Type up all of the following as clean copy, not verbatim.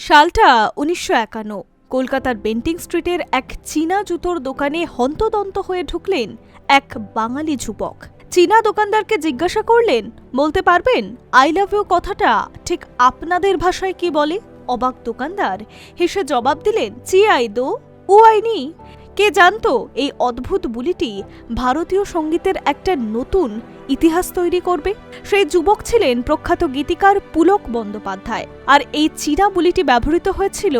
সালটা ১৯৫১। কলকাতার বেন্টিং স্ট্রিটের এক চীনা জুতোর দোকানে হন্তদন্ত হয়ে ঢুকলেন এক বাঙালি যুবক। চীনা দোকানদারকে জিজ্ঞাসা করলেন, বলতে পারবেন আই লাভ ইউ কথাটা ঠিক আপনাদের ভাষায় কি বলে? অবাক দোকানদার হেসে জবাব দিলেন, চি আই দো উ আইনি। কে জানতো এই অদ্ভুত বুলিটি ভারতীয় সঙ্গীতের একটা নতুন ইতিহাস তৈরি করবে? সেই যুবক ছিলেন প্রখ্যাত গীতিকার পুলক বন্দ্যোপাধ্যায়। আর এই চীনা বুলিটি ব্যবহৃত হয়েছিল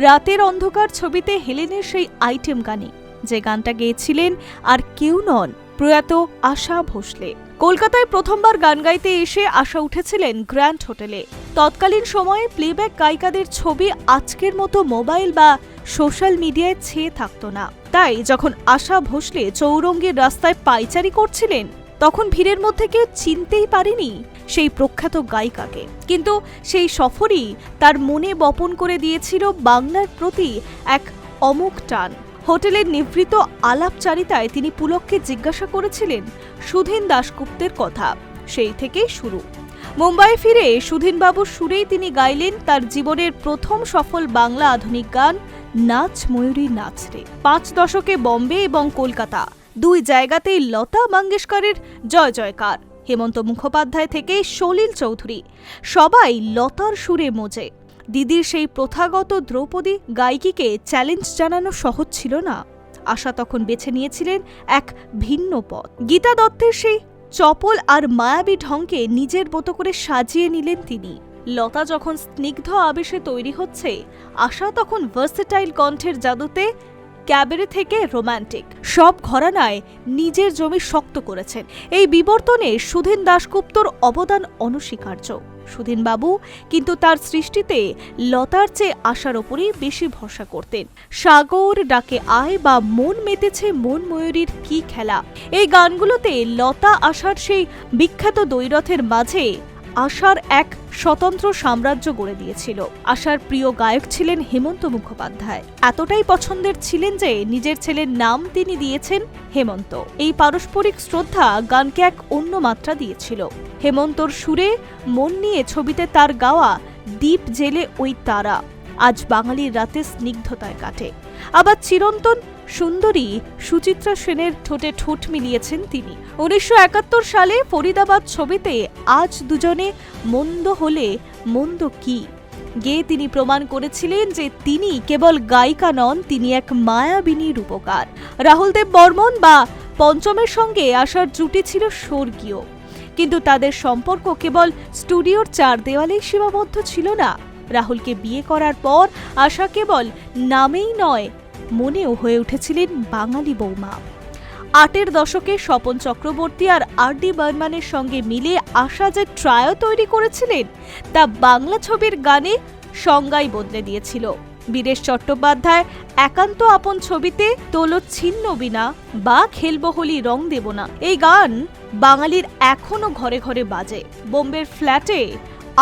রাতের অন্ধকার ছবিতে হেলেনের সেই আইটেম গানে, যে গানটা গেয়েছিলেন আর কেউ নন, প্রয়াত আশা ভোসলে। কলকাতায় প্রথমবার গান গাইতে এসে আশা উঠেছিলেন গ্র্যান্ড হোটেলে। তৎকালীন সময়ে প্লেব্যাক গায়িকাদের ছবি আজকের মতো মোবাইল বা সোশ্যাল মিডিয়ায় ছেয়ে থাকত না। তাই যখন আশা ভোসলে চৌরঙ্গীর রাস্তায় পায়চারি করছিলেন, তখন ভিড়ের মধ্যে কেউ চিনতেই পারেনি সেই প্রখ্যাত গায়িকাকে। কিন্তু সেই সফরই তার মনে বপন করে দিয়েছিল বাংলার প্রতি এক অমোঘ টান। হোটেলের নিভৃত আলাপচারিতায় তিনি পুলককে জিজ্ঞাসা করেছিলেন সুধীন দাশগুপ্তের কথা। সেই থেকেই শুরু। মুম্বাই ফিরে সুধীনবাবুর সুরেই তিনি গাইলেন তার জীবনের প্রথম সফল বাংলা আধুনিক গান নাচ ময়ূরী নাচ রে। ৫ দশকে বম্বে এবং কলকাতা দুই জায়গাতেই লতা মঙ্গেশকরের জয় জয়কার। হেমন্ত মুখোপাধ্যায় থেকে সলিল চৌধুরী সবাই লতার সুরে মজে। দিদির সেই প্রথাগত দ্রৌপদী গায়িকাকে চ্যালেঞ্জ জানানো সহজ ছিল না। আশা তখন বেছে নিয়েছিলেন এক ভিন্ন পথ। গীতা দত্তের সেই চপল আর মায়াবী ঢংকে নিজের মতো করে সাজিয়ে নিলেন তিনি। লতা যখন স্নিগ্ধ আবেশে তৈরি হচ্ছে, আশা তখন ভার্সেটাইল কণ্ঠের জাদুতে ক্যাবারে থেকে রোমান্টিক সব ঘরানায় নিজের জমি শক্ত করেছেন। এই বিবর্তনে সুধীন দাশগুপ্তর অবদান অনস্বীকার্য। সুধীনবাবু কিন্তু তার সৃষ্টিতে লতার চেয়ে আশার ওপরেই বেশি ভরসা করতেন। সাগর ডাকে আয় বা মন মেতেছে মন ময়ূরীর কি খেলা, এই গানগুলোতে লতা আশার সেই বিখ্যাত দ্বৈরথের মাঝে আশার এক স্বতন্ত্র সাম্রাজ্য গড়ে দিয়েছিল। আশার প্রিয় গায়ক ছিলেন হেমন্ত মুখোপাধ্যায়। এতটাই পছন্দের ছিলেন যে নিজের ছেলের নাম তিনি দিয়েছেন হেমন্ত। এই পারস্পরিক শ্রদ্ধা গানকে এক অন্য মাত্রা দিয়েছিল। হেমন্তর সুরে মন নিয়ে ছবিতে তার গাওয়া দ্বীপ জেলে ওই তারা আজ বাঙালির রাতে স্নিগ্ধতায় কাটে। আবার চিরন্তন সুন্দরী সুচিত্রা সেনের ঠোঁটে ঠোঁট মিলিয়েছেন তিনি। ১৯৭১ সালে ফরিদাবাদ ছবিতে আজ দুজনে মন্দ হলে মন্দ কি গেয়ে তিনি প্রমাণ করেছিলেন যে তিনি কেবল গায়িকা নন, তিনি এক মায়াবিনী রূপকার। রাহুল দেব বর্মন বা পঞ্চমের সঙ্গে আশার জুটি ছিল স্বর্গীয়, কিন্তু তাদের সম্পর্ক কেবল স্টুডিওর ৪ দেওয়ালেই সীমাবদ্ধ ছিল না। রাহুলকে বিয়ে করার পর আশা কেবল নামেই নয়, মনেও হয়ে উঠেছিলেন বাঙালি বৌমা। ৮এর দশকে স্বপন চক্রবর্তী আর আর.ডি. বর্মনের সঙ্গে মিলে আশা যে ট্রায়ো তৈরি করেছিলেন, তা বাংলা ছবির গানে সংজ্ঞাই বদলে দিয়েছিল। বীরেশ চট্টোপাধ্যায় একান্ত আপন ছবিতে তোলো ছিন্ন বিনা বা খেলবো হোলি রং দেব না, এই গান বাঙালির এখনো ঘরে ঘরে বাজে। বোম্বের ফ্ল্যাটে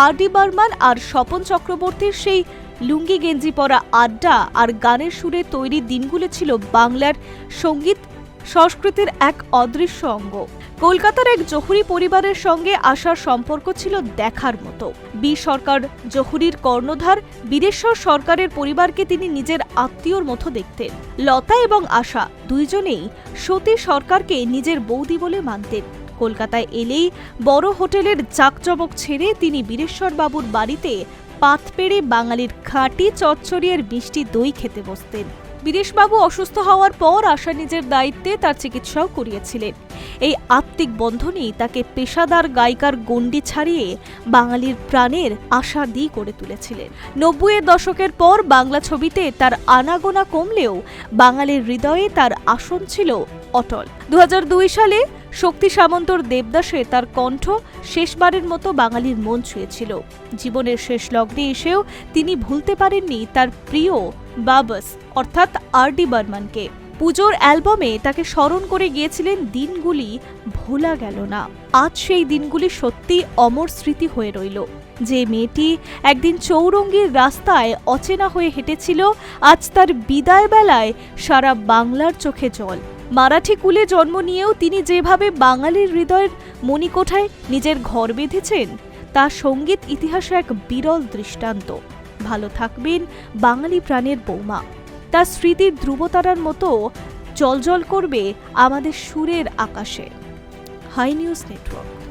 আর.ডি. বর্মন আর স্বপন চক্রবর্তীর সেই লুঙ্গি গেঞ্জি পরা আড্ডা আর গানের সুরে তৈরি দিনগুলো ছিল বাংলার সঙ্গীত সংস্কৃতির এক অদৃশ্য অঙ্গ। কলকাতার এক জহুরি পরিবারের সঙ্গে আশার সম্পর্ক ছিল দেখার মতো। বি সরকার জহুরির কর্ণধার বীরেশ্বর সরকারের পরিবারকে তিনি নিজের আত্মীয়র মতো দেখতেন। লতা এবং আশা দুইজনেই সতী সরকারকে নিজের বৌদি বলে মানতেন। কলকাতায় এলেই বড় হোটেলের জাঁকজমক ছেড়ে তিনি বীরেশ্বর বাবুর বাড়িতে পাত পেড়ে বাঙালির খাঁটি চচ্চড়িয়ার মিষ্টি দই খেতে বসতেন। বীরেশবাবু অসুস্থ হওয়ার পর আশা নিজের দায়িত্বে তার চিকিৎসাও করিয়েছিলেন। এই আত্মিক বন্ধনই তাকে পেশাদার গায়িকার গণ্ডি ছাড়িয়ে বাঙালির প্রাণের আশাদি করে তুলেছিলেন। ৯০-এর দশকের পর বাংলা ছবিতে তার আনাগোনা কমলেও বাঙালির হৃদয়ে তার আসন ছিল অটল। ২০০২ সালে শক্তি সামন্তর দেবদাসে তার কণ্ঠ শেষবারের মতো বাঙালির মন ছুঁয়েছিল। জীবনের শেষ লগ্নে এসেও তিনি ভুলতে পারেননি তার প্রিয় বাবস অর্থাৎ আর.ডি. বর্মনকে। পুজোর অ্যালবামে তাকে স্মরণ করে গিয়েছিলেন দিনগুলি ভোলা গেল না। আজ সেই দিনগুলি সত্যি অমর স্মৃতি হয়ে রইল। যে মেয়েটি একদিন চৌরঙ্গীর রাস্তায় অচেনা হয়ে হেঁটেছিল, আজ তার বিদায় বেলায় সারা বাংলার চোখে জল। মারাঠি কুলে জন্ম নিয়েও তিনি যেভাবে বাঙালির হৃদয়ের মণিকোঠায় নিজের ঘর বেঁধেছেন, তা সঙ্গীত ইতিহাসে এক বিরল দৃষ্টান্ত। ভালো থাকবেন বাঙালি প্রাণের বৌমা। তার স্মৃতির ধ্রুবতারার মতো জলজল করবে আমাদের সুরের আকাশে। Hi news network.